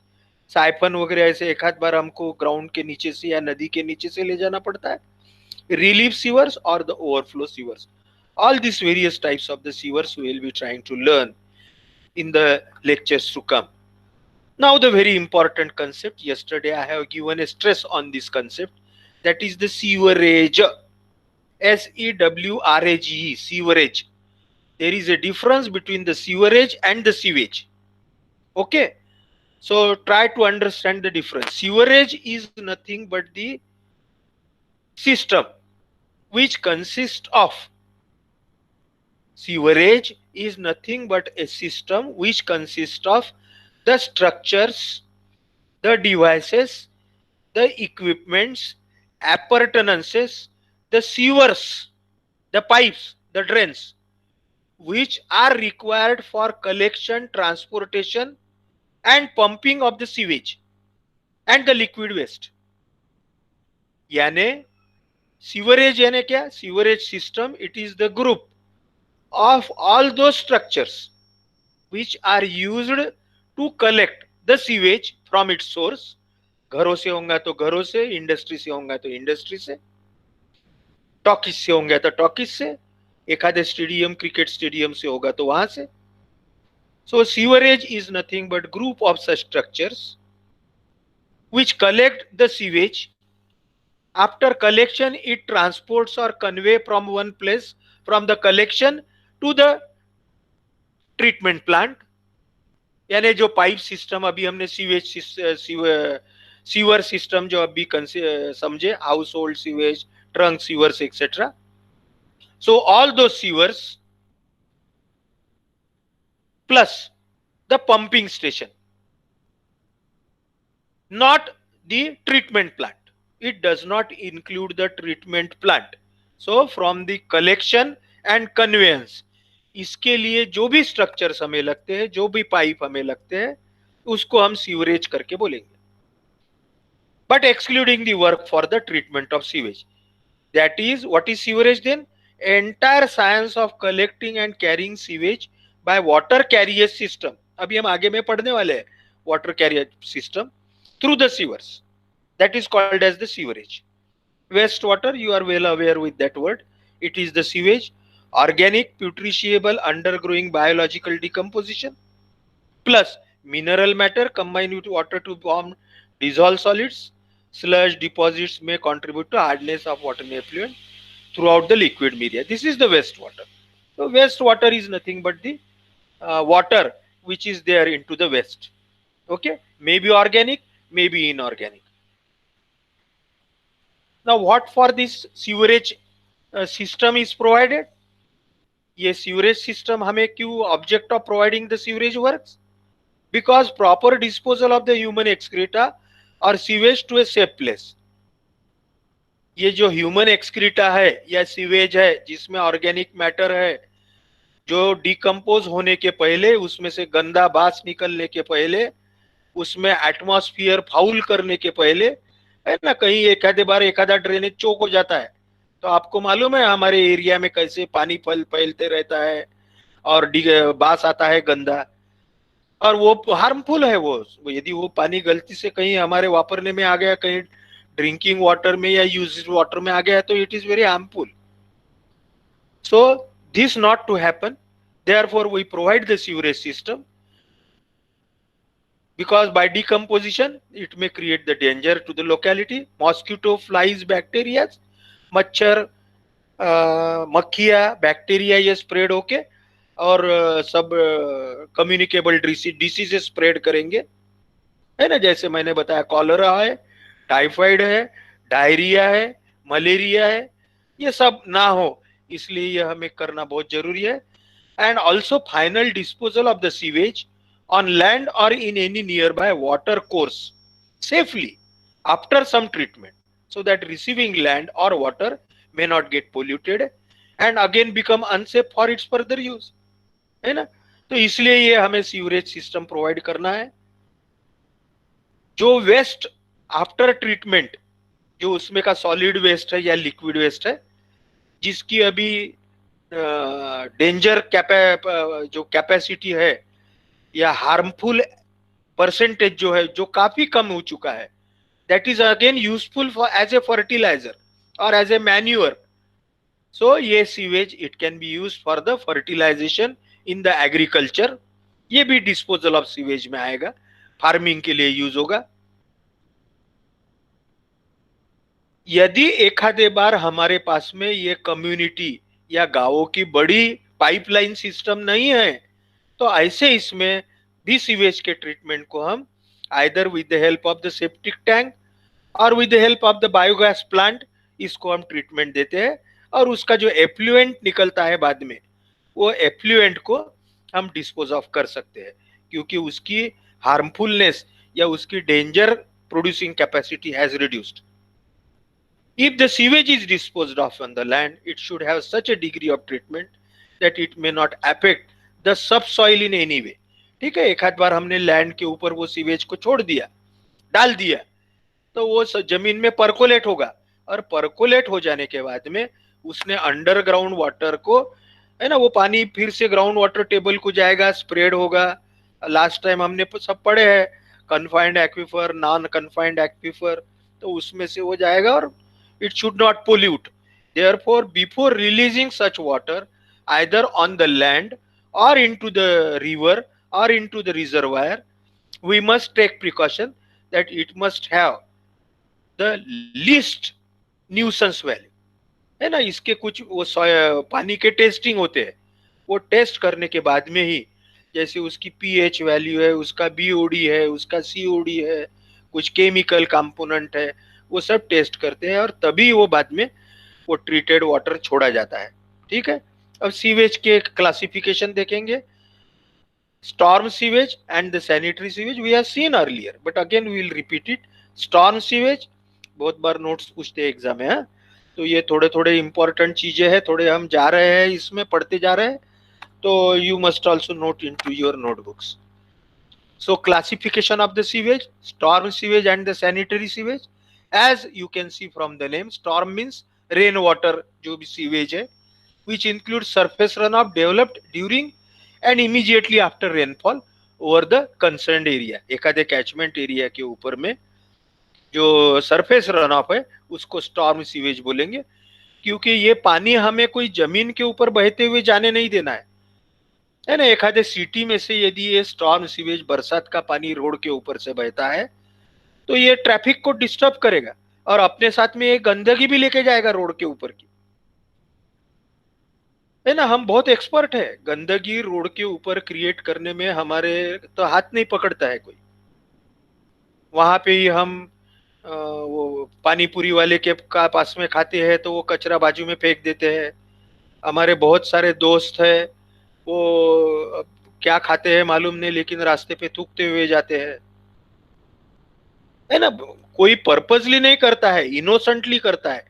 Siphon वगैरह ऐसे एक आध बार हमको ground के नीचे से या नदी के नीचे से ले जाना पड़ता है. Relief sewers or the overflow sewers. All these various types of the sewers we will be trying to learn in the lectures to come. Now the very important concept, yesterday I have given a stress on this concept, that is the sewerage. sewerage, sewerage. There is a difference between the sewerage and the sewage. Okay. So try to understand the difference. Sewerage is nothing but the system which consists of, sewerage is nothing but a system which consists of the structures, the devices, the equipments, appurtenances, the sewers the pipes, the drains, which are required for collection, transportation, and pumping of the sewage and the liquid waste. यानी sewerage यानी क्या? Sewerage system, it is the group of all those structures which are used to collect the sewage from its source. घरों से होगा तो घरों से, industry से होगा तो इंडस्ट्री से, टॉकीज से होंगे तो टॉकीज से, एक आधे स्टेडियम, क्रिकेट स्टेडियम से होगा तो वहां से. So sewerage is nothing but group of such structures which collect the sewage. After collection, it transports or convey from one place, from the collection to the treatment plant. यानी जो pipe system अभी हमने sewer system जो अभी समझे, house hold sewage, trunk sewers etcetera. So all those sewers plus the pumping station, not the treatment plant. It does not include the treatment plant. So from the collection and conveyance, इसके लिए जो भी structures हमें लगते हैं, जो भी pipe हमें लगते हैं, उसको हम सीवरेज करके बोलेंगे. But excluding the work for the treatment of sewage. That is what is sewerage then? Entire science of collecting and carrying sewage by water carrier system. अभी हम आगे में पढ़ने वाले हैं water carrier system through the sewers. That is called as the sewerage. Wastewater, you are well aware with that word. It is the sewage, organic, putrescible, undergoing biological decomposition, plus mineral matter combined with water to form dissolved solids. Sludge deposits may contribute to hardness of water effluent throughout the liquid media. This is the wastewater. So wastewater is nothing but the water which is there into the waste. Okay, maybe organic, maybe inorganic. Now what for this sewerage system is provided? ये sewerage system हमें क्यों object of providing the sewerage works? Because proper disposal of the human excreta or sewage to a safe place. ये जो human excreta है या sewage है जिसमें organic matter है, जो डिकम्पोज होने के पहले, उसमें से गंदा बास निकलने के पहले, उसमें एटमॉस्फेयर फाउल करने के पहले, है ना, कहीं एक आधे बार एक आधा ड्रेनेज चोक हो जाता है. तो आपको मालूम है हमारे एरिया में कैसे पानी फैलते रहता है और बास आता है गंदा, और वो हार्मफुल है. वो यदि वो पानी गलती से कहीं हमारे वापरने में आ गया, कहीं ड्रिंकिंग वाटर में या यूज वाटर में आ गया, तो it is very harmful. So this not to happen, therefore we provide the sewerage system, because by decomposition it may create the danger to the locality. Mosquito, flies, bacteria, मच्छर, मक्खियां, bacteria ये spread होके और सब communicable diseases spread करेंगे, है ना. जैसे मैंने बताया कॉलरा है, टाइफाइड है, डायरिया है, मलेरिया है, ये सब ना हो, इसलिए ये हमें करना बहुत जरूरी है. And also final disposal of the sewage on land और in any nearby water course safely after some treatment, so that receiving land और water may not get polluted and again become unsafe for its further use, है ना. तो इसलिए ये हमें sewerage system provide करना है. जो वेस्ट आफ्टर ट्रीटमेंट, जो उसमें का सॉलिड वेस्ट है या लिक्विड वेस्ट है, जिसकी अभी डेंजर जो कैपेसिटी है या हार्मफुल परसेंटेज जो है, जो काफी कम हो चुका है, that is again useful for as a fertilizer और एज ए मैन्यूअर. सो ये sewage it can be use for the fertilization in the agriculture. ये भी डिस्पोजल ऑफ सीवेज में आएगा, फार्मिंग के लिए यूज होगा. यदि एक आधे बार हमारे पास में ये कम्युनिटी या गांवों की बड़ी पाइपलाइन सिस्टम नहीं है, तो ऐसे इसमें भी सीवेज के ट्रीटमेंट को हम either with the help of the septic tank और with the help of the biogas plant, इसको हम ट्रीटमेंट देते हैं. और उसका जो एफ्लुएंट निकलता है बाद में, वो एफ्लुएंट को हम डिस्पोज ऑफ कर सकते हैं, क्योंकि उसकी हार्मफुलनेस या उसकी danger producing capacity has reduced. If the sewage is disposed of on the land, it should have such a degree of treatment that it may not affect the subsoil in any way. ठीक है, एक आध बार हमने land के ऊपर वो sewage को छोड़ दिया, डाल दिया, तो वो जमीन में परकोलेट होगा, और परकोलेट हो जाने के बाद में उसने अंडरग्राउंड वाटर को, है ना, वो पानी फिर से ग्राउंड वाटर टेबल को जाएगा, स्प्रेड होगा। लास्ट टाइम हमने सब पढ़े हैं confined aquifer, non confined aquifer, तो उसमें से वो जाएगा और it should not pollute. Therefore, before releasing such water either on the land or into the river or into the reservoir, we must take precaution that it must have the least nuisance value, है ना। इसके कुछ वो पानी के testing होते हैं, वो टेस्ट करने के बाद में ही, जैसे उसकी पीएच वैल्यू है, उसका बीओडी है, उसका सीओडी है, कुछ केमिकल कंपोनेंट है, वो सब टेस्ट करते हैं, और तभी वो बाद में वो ट्रीटेड वाटर छोड़ा जाता है। ठीक है, अब सीवेज के क्लासिफिकेशन देखेंगे। Storm sewage and the sanitary sewage we have seen earlier, but again we will repeat it. Storm sewage, बहुत बार नोट्स पूछते हैं एग्जाम में, तो ये थोड़े थोड़े इंपॉर्टेंट चीजें हैं, थोड़े हम जा रहे हैं इसमें, पढ़ते जा रहे हैं, तो you must also note into your notebooks. So classification of the sewage, storm sewage and the sanitary sewage. As you can see from the name, storm means rain water, जो भी sewage है, which includes surface runoff developed during and immediately after rainfall over the concerned area. एखादे catchment area के ऊपर में जो surface runoff है उसको storm sewage बोलेंगे, क्योंकि ये पानी हमें कोई जमीन के ऊपर बहते हुए जाने नहीं देना है ना। एक आधे सिटी में से यदि ये स्टॉर्म सीवेज, बरसात का पानी रोड के ऊपर से बहता है, तो ये ट्रैफिक को डिस्टर्ब करेगा और अपने साथ में एक गंदगी भी लेके जाएगा रोड के ऊपर की, है ना। हम बहुत एक्सपर्ट है गंदगी रोड के ऊपर क्रिएट करने में, हमारे तो हाथ नहीं पकड़ता है कोई। वहां पे ही हम वो पानी पूरी वाले के का पास में खाते हैं तो वो कचरा बाजू में फेंक देते हैं। हमारे बहुत सारे दोस्त है, वो क्या खाते हैं मालूम नहीं, लेकिन रास्ते पे थूकते हुए जाते हैं, है ना। कोई पर्पसली नहीं करता है, इनोसेंटली करता है,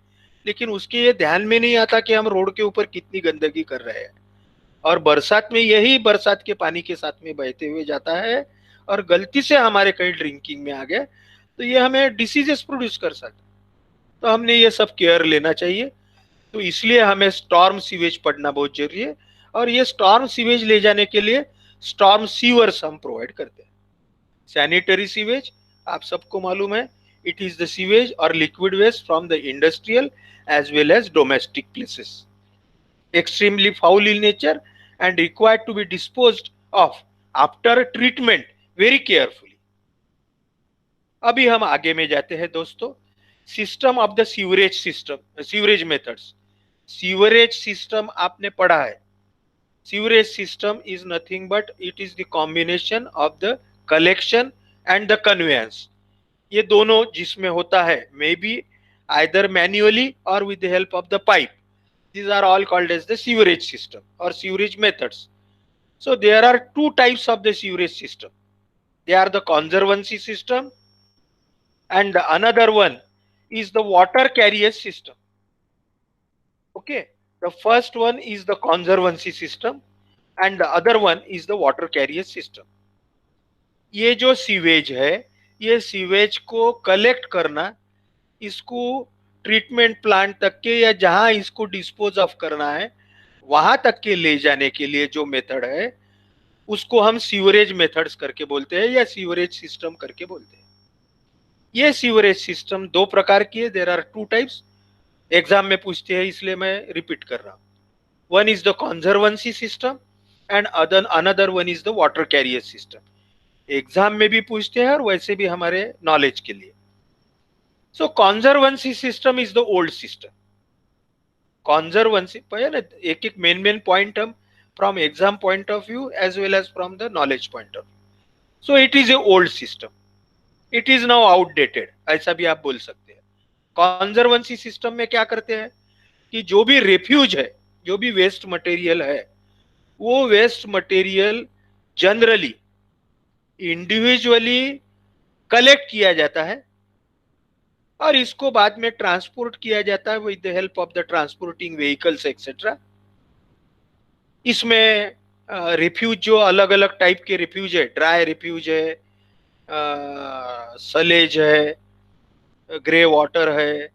लेकिन उसके ये ध्यान में नहीं आता कि हम रोड के ऊपर कितनी गंदगी कर रहे हैं, और बरसात में यही बरसात के पानी के साथ में बहते हुए जाता है, और गलती से हमारे कहीं ड्रिंकिंग में आ गए तो ये हमें डिसीजेस प्रोड्यूस कर सकता है। तो हमने ये सब केयर लेना चाहिए, तो इसलिए हमें स्टॉर्म सीवेज पढ़ना बहुत जरूरी है। और ये स्टॉर्म सीवेज ले जाने के लिए स्टॉर्म सीवर्स हम प्रोवाइड करते हैं। सैनिटरी सीवेज आप सबको मालूम है, इट इज द सीवेज और liquid waste from the industrial as well as domestic places, extremely foul in nature and required to be disposed of after treatment very carefully. अभी हम आगे में जाते हैं दोस्तों। System of the sewerage system, sewerage methods. Sewerage system आपने पढ़ा है। Sewerage system is nothing but it is the combination of the collection and the conveyance. ये दोनों जिसमें होता है, मे बी आइदर मैन्युअली और with the help of the pipe, these are all called as the sewerage system or sewerage methods. So there are two types of the sewerage system. They are the conservancy system and the another one is the water carrier system. Okay, the first one is the conservancy system and the other one is the water carrier system. ये जो sewage है, ये sewage को collect करना, इसको treatment plant तक के या जहां इसको डिस्पोज ऑफ करना है वहां तक के ले जाने के लिए जो मेथड है उसको हम सीवरेज मेथड्स करके बोलते हैं या सीवरेज सिस्टम करके बोलते हैं। ये सीवरेज सिस्टम दो प्रकार की है, there are two types. Exam में पूछते हैं इसलिए मैं रिपीट कर रहा हूं। One is the conservancy system and another one is the water carrier system. Exam में भी पूछते हैं और वैसे भी हमारे नॉलेज के लिए। So conservancy system is the old system. Conservancy, एक एक मेन पॉइंट हम from exam point of view as well as from the knowledge point of view. So it is a old system. It is now outdated. ऐसा भी आप बोल सकते हैं। Conservancy system में क्या करते हैं कि जो भी रेफ्यूज है, जो भी वेस्ट मटेरियल है, वो waste material generally individually collect किया जाता है और इसको बाद में ट्रांसपोर्ट किया जाता है with the help of the transporting vehicles etcetera. इसमें रिफ्यूज जो अलग अलग टाइप के रिफ्यूज है, ड्राई रिफ्यूज है, सलेज है, ग्रे वाटर है,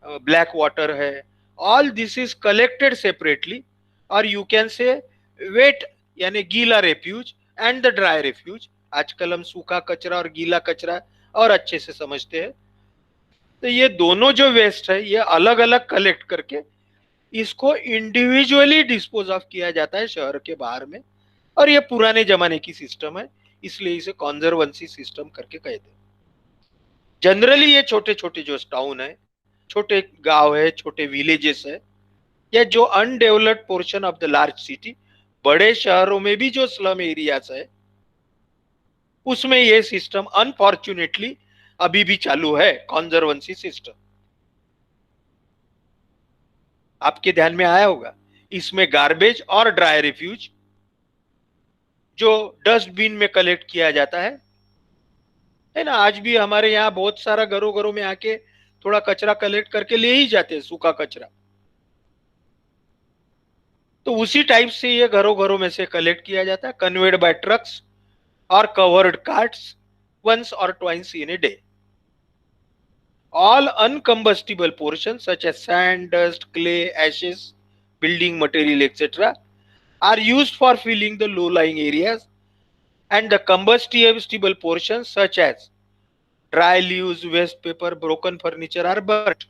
ब्लैक वाटर है, all this is collected separately, और यू कैन से वेट यानी गीला refuse and the dry refuse. आजकल हम सूखा कचरा और गीला कचरा और अच्छे से समझते हैं। तो ये दोनों जो वेस्ट है ये अलग अलग कलेक्ट करके इसको इंडिविजुअली डिस्पोज ऑफ किया जाता है शहर के बाहर में, और ये पुराने जमाने की सिस्टम है, इसलिए इसे कॉन्जर्वेंसी सिस्टम करके कहते हैं। जनरली ये छोटे छोटे जो टाउन है, छोटे गांव है, छोटे विलेजेस है, या जो undeveloped portion of the large city, बड़े शहरों में भी जो स्लम एरियाज है उसमें ये सिस्टम अनफॉर्चुनेटली अभी भी चालू है, कॉन्जर्वेंसी सिस्टम। आपके ध्यान में आया होगा, इसमें गार्बेज और ड्राई रिफ्यूज जो डस्टबिन में कलेक्ट किया जाता है ना। आज भी हमारे यहाँ बहुत सारा घरों घरों में आके थोड़ा कचरा कलेक्ट करके ले ही जाते हैं, सूखा कचरा। तो उसी टाइप से ये घरों घरों में से कलेक्ट किया जाता है, कन्वेड बाय ट्रक्स और covered carts once or twice in a day. All uncombustible portions such as sand, dust, clay, ashes, building material, etc. are used for filling the low-lying areas, and the combustible portions such as dry leaves, waste paper, broken furniture are burnt.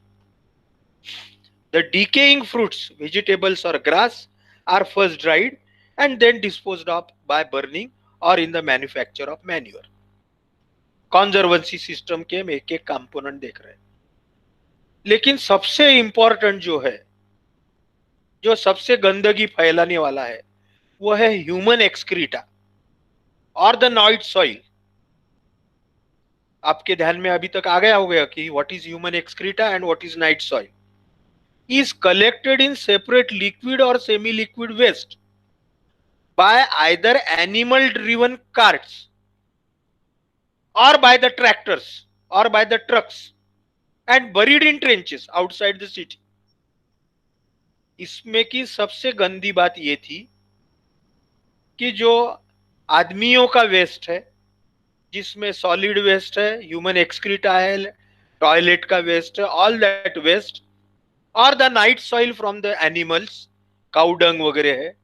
The decaying fruits, vegetables or grass are first dried and then disposed of by burning or in the manufacture of manure. Conservancy system के हम एक एक component देख रहे हैं, लेकिन सबसे important जो है, जो सबसे गंदगी फैलाने वाला है, वो है ह्यूमन एक्सक्रीटा और द नाइट सॉइल। आपके ध्यान में अभी तक आ गया होगा कि what is human excreta and what is night soil. is collected in separate liquid or semi-liquid waste by either animal driven carts or by the tractors or by the trucks and buried in trenches outside the city. इसमें की सबसे गंदी बात ये थी कि जो आदमियों का वेस्ट है, जिसमें सॉलिड वेस्ट है, ह्यूमन एक्सक्रीटा है, टॉयलेट का वेस्ट है, ऑल दैट वेस्ट, और the night soil from the animals, cow dung वगैरह है,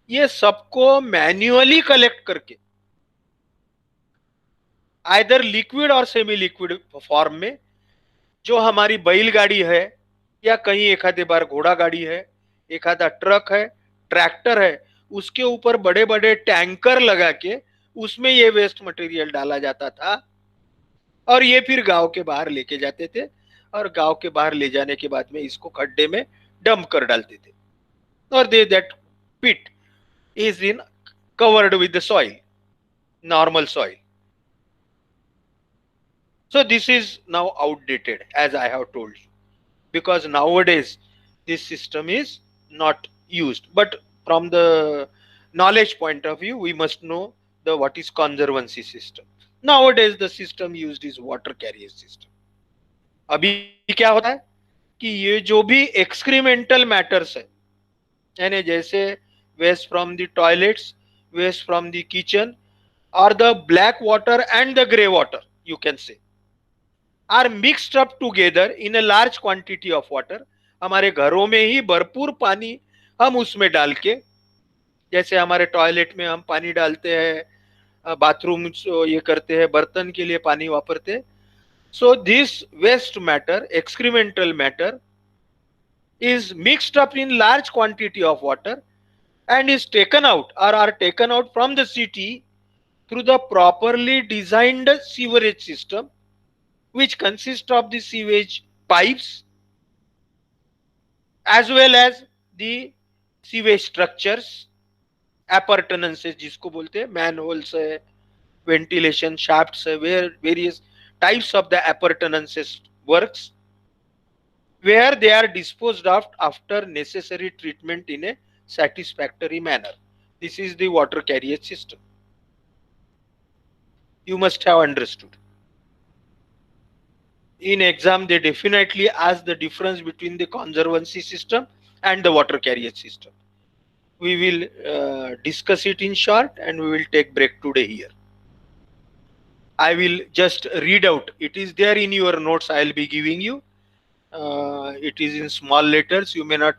ये सबको मैन्युअली कलेक्ट करके आइदर लिक्विड और सेमी लिक्विड फॉर्म में, जो हमारी बैलगाड़ी है या कहीं एक आधे बार घोड़ा गाड़ी है, एक आधा ट्रक है, ट्रैक्टर है, उसके ऊपर बड़े बड़े टैंकर लगा के उसमें ये वेस्ट मटेरियल डाला जाता था, और ये फिर गांव के बाहर लेके जाते थे, और गांव के बाहर ले जाने के बाद में इसको खड्डे में डंप कर डालते थे, और दे that pit is in covered with the soil, normal soil. So this is now outdated, as I have told you, because nowadays this system is not used. But from the knowledge point of view, we must know the what is conservancy system. Nowadays the system used is water carrier system. अभी क्या होता है कि ये जो भी एक्सक्रीमेंटल matters है, यानी जैसे waste from the toilets, waste from the kitchen, or the black water and the grey water, you can say, are mixed up together in a large quantity of water. हमारे घरों में ही भरपूर पानी हम उसमें डाल के, जैसे हमारे टॉयलेट में हम पानी डालते हैं, बाथरूम ये करते हैं, बर्तन के लिए पानी वापरते हैं. So this waste matter, excremental matter, is mixed up in large quantity of water and is taken out or are taken out from the city through the properly designed sewerage system, which consists of the sewage pipes as well as the sewage structures, appurtenances जिसको बोलते हैं, manholes है, ventilation shafts है, where various types of the appurtenances works, where they are disposed of after necessary treatment in a satisfactory manner. This is the water carrier system. You must have understood. In exam, they definitely ask the difference between the conservancy system and the water carriage system. We will discuss it in short, and we will take break today here. I will just read out. It is there in your notes I will be giving you. It is in small letters. You may not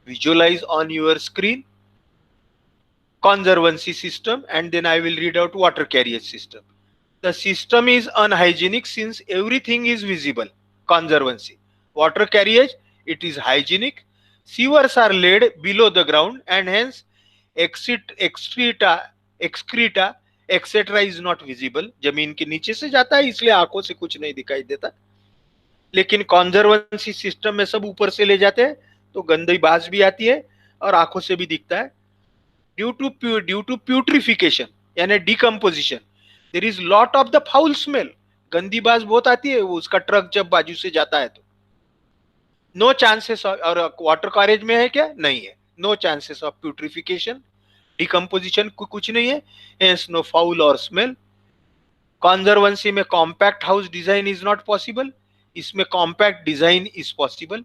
visualize on your screen. Conservancy system, and then I will read out water carriage system. The system is unhygienic since everything is visible. Conservancy. Water carriage, it is hygienic. Sewers are laid below the ground and hence excreta etc. is not visible. जमीन के नीचे से जाता है इसलिए आंखों से कुछ नहीं दिखाई देता. लेकिन कॉन्जर्वेंसी सिस्टम में सब ऊपर से ले जाते हैं तो गंदी बाज भी आती है और आंखों से भी दिखता है. ड्यू टू प्यूट्रिफिकेशन यानी decomposition there is lot of the foul smell. गंदी बाज बहुत आती है वो उसका ट्रक जब बाजू से जाता है तो. No chances. और वाटर कैरेज में है क्या? नहीं है. No chances of putrefaction decomposition कुछ नहीं है. हेंस नो फाउल और स्मेल. कॉन्जर्वेंसी में compact house design is not possible. इसमें compact design is possible.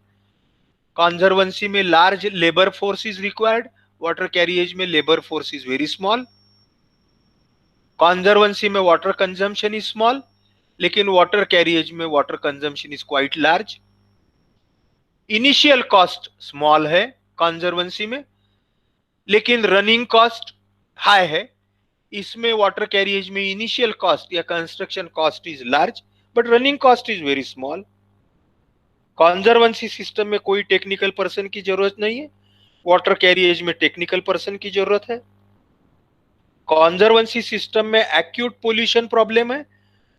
Conservancy में large labour force is required. Water carriage में labour force is very small. Conservancy में water consumption is small लेकिन water carriage में water consumption is quite large. Initial cost small है conservancy में लेकिन running cost high है. इसमें water carriage में इनिशियल कॉस्ट या construction cost is large but running cost is very small. Conservancy system में कोई टेक्निकल पर्सन की जरूरत नहीं है. वाटर कैरियज में टेक्निकल पर्सन की जरूरत है. कॉन्जर्वेंसी सिस्टम में एक्यूट पोल्यूशन प्रॉब्लम है.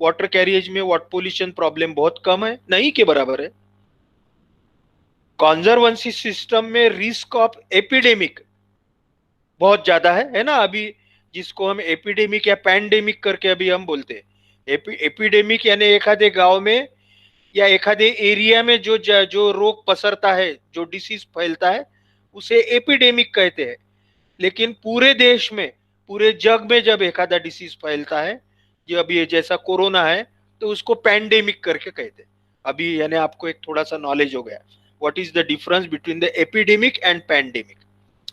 वाटर कैरियज में वाटर पोल्यूशन प्रॉब्लम बहुत कम है, नहीं के बराबर है. कॉन्जर्वेंसी सिस्टम में रिस्क ऑफ एपिडेमिक बहुत ज्यादा है ना. अभी जिसको हम एपिडेमिक या पैंडेमिक करके अभी हम बोलते हैं. एपिडेमिक यानी एखादे गांव में या एखादे एरिया में जो रोग पसरता है, जो डिसीज फैलता है उसे एपिडेमिक कहते हैं. लेकिन पूरे देश में, पूरे जग में जब एखादा डिसीज फैलता है, जो अभी जैसा कोरोना है, तो उसको पैंडेमिक करके कहते हैं. अभी यानी आपको एक थोड़ा सा नॉलेज हो गया what is the difference between the epidemic and pandemic,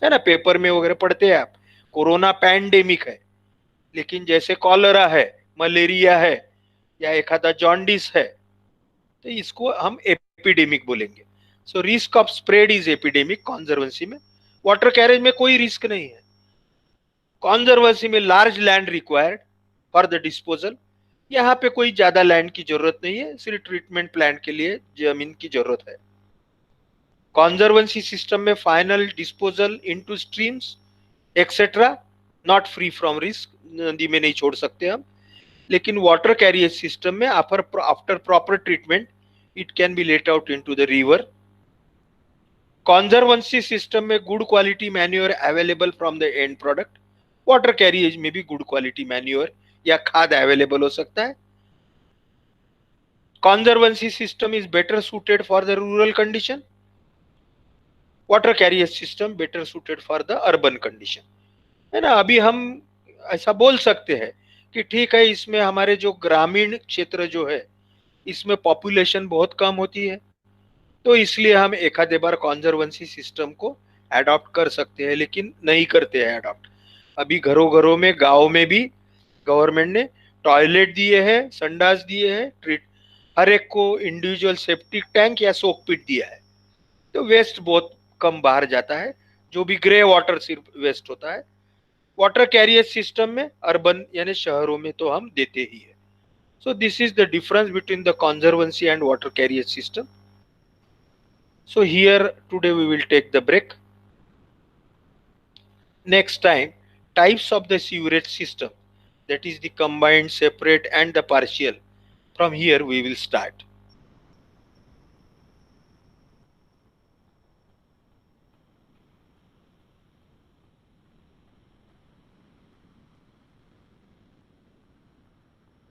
है ना. पेपर में वगैरह पढ़ते हैं आप, कोरोना पैंडेमिक है. लेकिन जैसे कॉलरा है, मलेरिया है या एखादा जॉन्डिस है तो इसको हम एपिडेमिक बोलेंगे. So risk of spread is epidemic conservancy में. वाटर कैरेज में कोई रिस्क नहीं है. कॉन्जर्वेंसी में large land required for the disposal. यहाँ पे कोई ज्यादा लैंड की जरूरत नहीं है, सिर्फ ट्रीटमेंट प्लांट के लिए जमीन की जरूरत है. कॉन्जर्वेंसी सिस्टम में final disposal into streams etcetera not free from risk. नदी में नहीं छोड़ सकते हम. लेकिन वाटर कैरियज सिस्टम में after proper treatment it can be let out into the river. Conservancy system में good quality manure available from the end product. Water carriage में भी गुड क्वालिटी मैन्योर या खाद अवेलेबल हो सकता है. Conservancy system is better suited for the rural condition. Water carriage system better suited for the urban condition, है ना. अभी हम ऐसा बोल सकते हैं कि ठीक है, इसमें हमारे जो ग्रामीण क्षेत्र जो है इसमें पॉपुलेशन बहुत कम होती है तो इसलिए हम एक आधे बार कॉन्जर्वेंसी सिस्टम को अडॉप्ट कर सकते हैं, लेकिन नहीं करते हैं अडॉप्ट. अभी घरों घरों में, गाँव में भी गवर्नमेंट ने टॉयलेट दिए हैं, संडास दिए हैं, हर एक को इंडिविजुअल सेप्टिक टैंक या सोक पिट दिया है. तो वेस्ट बहुत कम बाहर जाता है, जो भी ग्रे वाटर सिर्फ वेस्ट होता है. वाटर कैरियज सिस्टम में अर्बन यानी शहरों में तो हम देते ही है. So this is the difference between the conservancy and water carriage system. So here today we will take the break. Next time types of the sewerage system, that is the combined, separate and the partial. From here we will start.